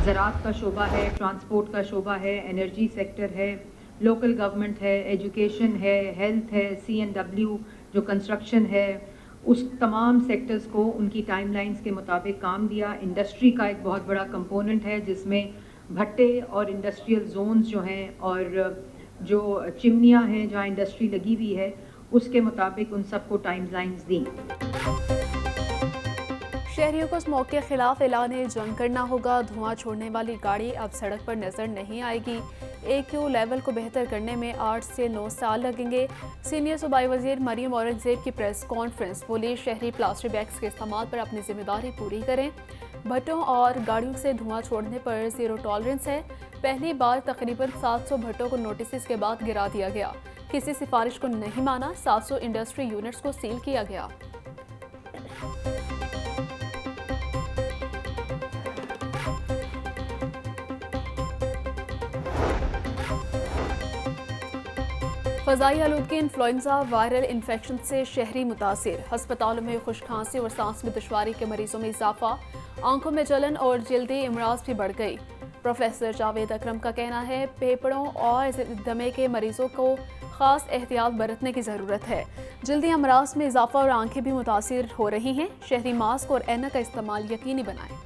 ज़राअत का शोबा है, ट्रांसपोर्ट का शोबा है, एनर्जी सेक्टर है, लोकल गवर्नमेंट है, एजुकेशन है, हेल्थ है, C&W जो कंस्ट्रक्शन है, उस तमाम सेक्टर्स को उनकी टाइमलाइंस के मुताबिक काम दिया। इंडस्ट्री का एक बहुत बड़ा कंपोनेंट है जिसमें भट्टे और इंडस्ट्रियल जोन्स जो हैं और जो चिमनियाँ हैं जहाँ इंडस्ट्री लगी हुई है, उसके मुताबिक उन सबको टाइमलाइंस दी। शहरियों को स्मॉग के खिलाफ ऐलान जंग करना होगा। धुआं छोड़ने वाली गाड़ी अब सड़क पर नजर नहीं आएगी। AQ लेवल को बेहतर करने में 8 से 9 साल लगेंगे। सीनियर सूबाई वजीर मरियम औरंगजेब की प्रेस कॉन्फ्रेंस बोली, शहरी प्लास्टिक बैग्स के इस्तेमाल पर अपनी जिम्मेदारी पूरी करें। भट्टों और गाड़ियों से धुआं छोड़ने पर जीरो टॉलरेंस है। पहली बार तकरीबन 700 भट्टों को नोटिस के बाद गिरा दिया गया। किसी सिफारिश को नहीं माना। 700 इंडस्ट्री यूनिट्स को सील किया गया। फ़ज़ाई आलूदगी इन्फ्लुएंजा वायरल इन्फेक्शन से शहरी मुतासिर। अस्पतालों में खुश खांसी और सांस में दुश्वारी के मरीजों में इजाफा। आंखों में जलन और जल्दी इमराज भी बढ़ गई। प्रोफेसर जावेद अकरम का कहना है, फेफड़ों और दमे के मरीजों को खास एहतियात बरतने की ज़रूरत है। जल्दी अमराज में इजाफा और आंखें भी मुतासिर हो रही हैं। शहरी मास्क और ऐनक का इस्तेमाल यकीनी बनाएं।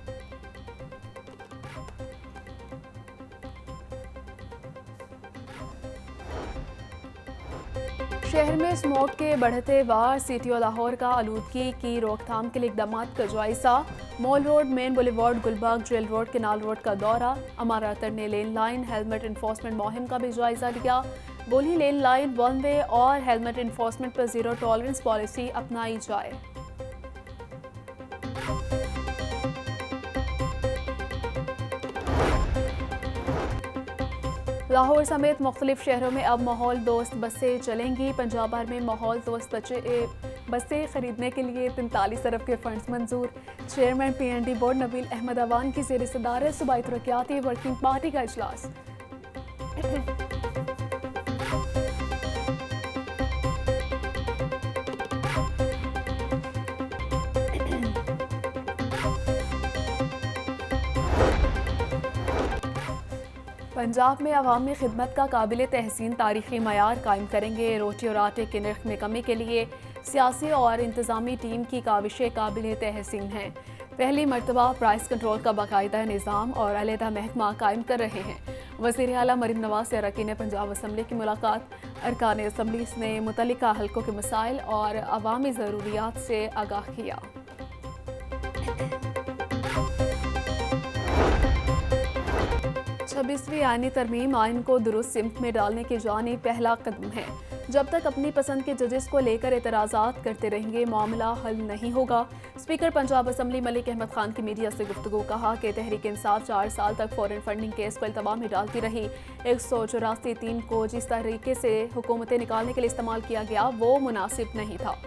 शहर में स्मोक के बढ़ते वार। सिटी और लाहौर का आलूदगी की रोकथाम के लिए इकदाम का जायजा। Mall road, main boulevard, Gulbagh, jail road, canal road का दौरा। अमारा अतर ने लेन लाइन हेलमेट इन्फोर्समेंट मुहिम का भी जायजा लिया। बोली, लेन लाइन, वन वे और हेलमेट इन्फोर्समेंट पर जीरो टॉलरेंस पॉलिसी अपनाई जाए। लाहौर समेत मुख्तलिफ शहरों में अब माहौल दोस्त बसें चलेंगी। पंजाब भर में माहौल दोस्त बसें खरीदने के लिए 43 अरब के फंड्स मंजूर। Chairman PND board Nabeel Ahmed Awan की ज़ेर सदारत सूबाई तरक्याती वर्किंग पार्टी का इजलास। पंजाब में अवामी खिदमत का काबिल तहसीन तारीखी मयार कायम करेंगे। रोटी और आटे के नर्ख में कमी के लिए सियासी और इंतजामी टीम की काविशें काबिल तहसीन हैं। पहली मरतबा प्राइस कंट्रोल का बाकायदा निज़ाम और अलहदा महकमा कायम कर रहे हैं। वज़ीर आला मरीम नवाज से अरकान पंजाब असम्बली की मुलाकात। अरकान असम्बली ने मुतल्लिका हल्कों के मसाइल और अवामी ज़रूरियात से आगाह किया। 26वीं आईनी तरमीम आइन को दुरुस्त सिमत में डालने की जानिब पहला कदम है। जब तक अपनी पसंद के जजेस को लेकर एतराज़ात करते रहेंगे, मामला हल नहीं होगा। स्पीकर पंजाब असम्बली मलिक अहमद खान की मीडिया से गुफ्तगू। कहा कि तहरीक इंसाफ 4 साल तक फॉरेन फंडिंग केस को इल्तवा में डालती रही। 184(3) को जिस तरीके से हुकूमतें निकालने के लिए इस्तेमाल किया गया वो मुनासिब नहीं था।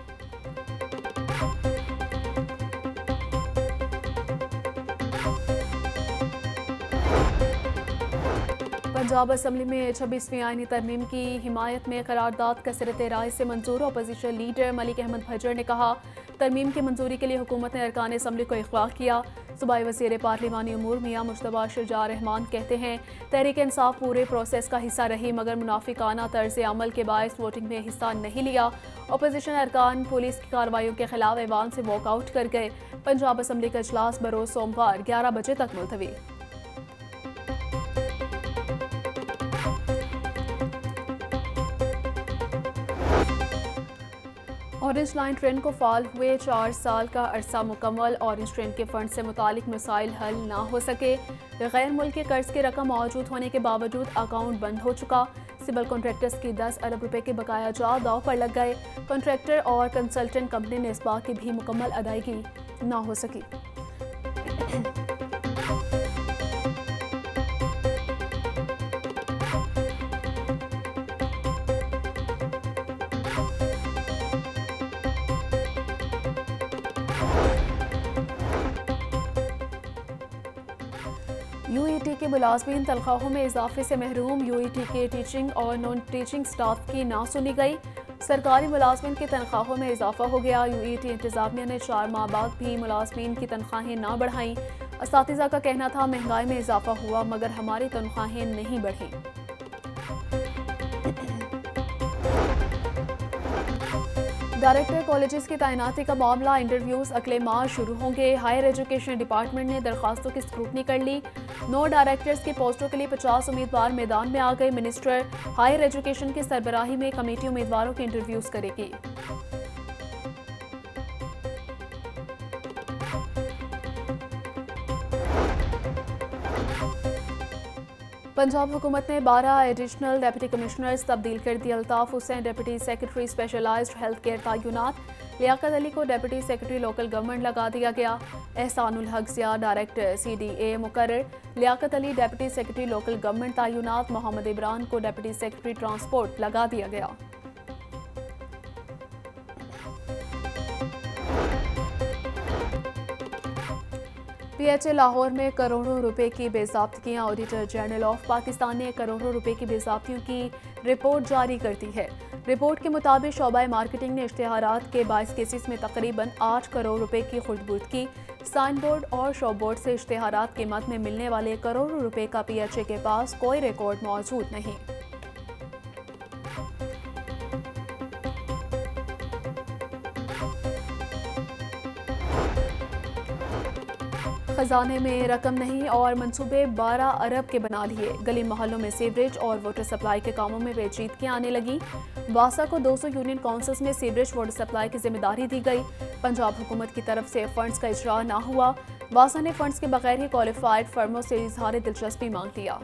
पंजाब असम्बली में 26वीं आईनी तरमीम की हिमायत में करारदाद कसरत राय से मंजूर। अपोजिशन लीडर मलिक अहमद भज्जर ने कहा, तरमीम की मंजूरी के लिए हुकूमत ने अरकान असम्बली को इख्लाक किया। सूबाई वज़ीर पार्लिमानी उमूर मियाँ मुश्तबा शुजा रहमान कहते हैं, तहरीक इंसाफ पूरे प्रोसेस का हिस्सा रही मगर मुनाफिकाना तर्ज अमल के बायस वोटिंग में हिस्सा नहीं लिया। अपोजिशन अरकान पुलिस की कार्रवाइयों के खिलाफ ऐवान से वॉकआउट कर गए। पंजाब असम्बली का इजलास बरोज़ सोमवार 11 बजे तक मुलतवी। ऑरेंज लाइन ट्रेन को फाल हुए 4 साल का अरसा मुकम्मल। ऑरेंज ट्रेन के फंड से मुतालिक मसाइल हल ना हो सके। गैर मुल्की कर्ज की रकम मौजूद होने के बावजूद अकाउंट बंद हो चुका। सिविल कॉन्ट्रैक्टर्स की 10 अरब रुपए के बकाया जा दाव पर लग गए। कॉन्ट्रैक्टर और कंसल्टेंट कंपनी ने इस बात की भी मुकम्मल अदायगी ना हो सकी। UET के मुलाजमीन तनख्वाहों में इजाफे से महरूम। UET के टीचिंग और नॉन टीचिंग स्टाफ की ना सुनी गई। सरकारी मुलाजमीन की तनख्वाहों में इजाफा हो गया। UET इंतजामिया ने 4 माह बाद भी मुलाजमीन की तनख्वाहें ना बढ़ाई। असातिज़ा का कहना था महंगाई में इजाफा हुआ मगर हमारी तनख्वाहें नहीं बढ़ी। डायरेक्टर कॉलेजेस की तैनाती का मामला, इंटरव्यूज अगले माह शुरू होंगे। हायर एजुकेशन डिपार्टमेंट ने दरखास्तों की स्क्रूटनी कर ली। 9 डायरेक्टर्स के पोस्टों के लिए 50 उम्मीदवार मैदान में आ गए। मिनिस्टर हायर एजुकेशन की सरबराही में कमेटी उम्मीदवारों के इंटरव्यूज करेगी। पंजाब हुकूमत ने 12 एडिशनल डिप्टी कमिश्नर्स तब्दील कर दिए। Altaf Hussain deputy secretary specialised health care तयनात। लियाकत अली को डिप्टी सेक्रेटरी लोकल गवर्नमेंट लगा दिया गया। एहसानुल हक ज़िया डायरेक्टर CDA मुकर्रर। Liaquat Ali deputy secretary local government तयनात। मोहम्मद इमरान को डिप्टी सेक्रेटरी ट्रांसपोर्ट लगा दिया गया। PHA लाहौर में करोड़ों रुपए की बेज़ाब्तियाँ। ऑडिटर जनरल ऑफ पाकिस्तान ने करोड़ों रुपए की बेज़ाब्तियों की रिपोर्ट जारी कर दी है। रिपोर्ट के मुताबिक शोबा मार्केटिंग ने इश्तिहारात के 22 केसेस में तकरीबन 8 करोड़ रुपए की खुर्द-बुर्द की। साइन बोर्ड और शो बोर्ड से इश्तिहारात के मद में मिलने वाले करोड़ों रुपए का PHA के पास कोई रिकॉर्ड मौजूद नहीं। खजाने में रकम नहीं और मंसूबे 12 अरब के बना लिए। गली मोहल्लों में सीवरेज और वाटर सप्लाई के कामों में पेचीदगियां आने लगी। वासा को 200 यूनियन काउंसिल्स में सीवरेज वाटर सप्लाई की जिम्मेदारी दी गई। पंजाब हुकूमत की तरफ से फंड्स का इजरा ना हुआ। वासा ने फंड्स के बगैर ही क्वालिफाइड फर्मों से इजहार दिलचस्पी मांग लिया।